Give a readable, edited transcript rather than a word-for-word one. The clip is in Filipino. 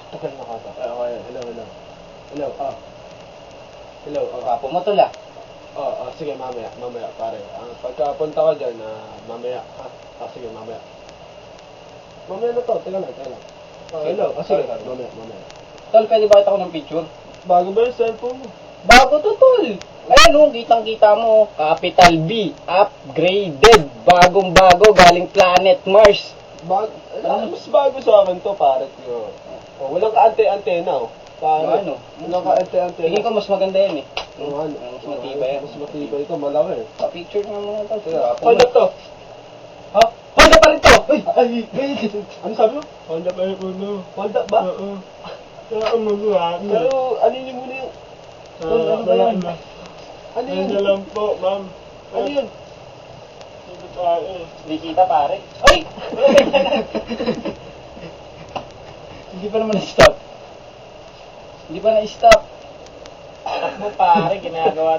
Tagal na ka ito. Okay, hello. Hello, Hello, Pumutol ah. Sige, mamaya, pare. Pagkapunta ko dyan, mamaya, ha? Sige, mamaya. Mamaya na to, teka lang. Hello, sige, mamaya. Tol, pwede ba kita ko ng picture? Bago ba yung cellphone mo? Bago to, tol. Ayan o, kitang-kita mo. Capital B, upgraded. Bagong-bago, galing Planet Mars. Mas bago sa akin to, pare. Walang ka-ante-antena, pare. Ano? Walang ka-ante-antena. Tingin ko mas maganda yan eh. Mas matibay yan. Mas matibay ito, malaki. Pa-picture nga muna tol. Honda to. Ha? Honda pa rin to! Ay, ano sabi mo? Honda pa rin po. Honda ba? Oo. Pero ano yun muna yung... Ano ba yan? Ano yun? Ano lang po, ma'am. Ano yun? Hindi tayo. Hindi kita pare. Ay! Hindi pa naman na-stop. Takbo pare, ginagawa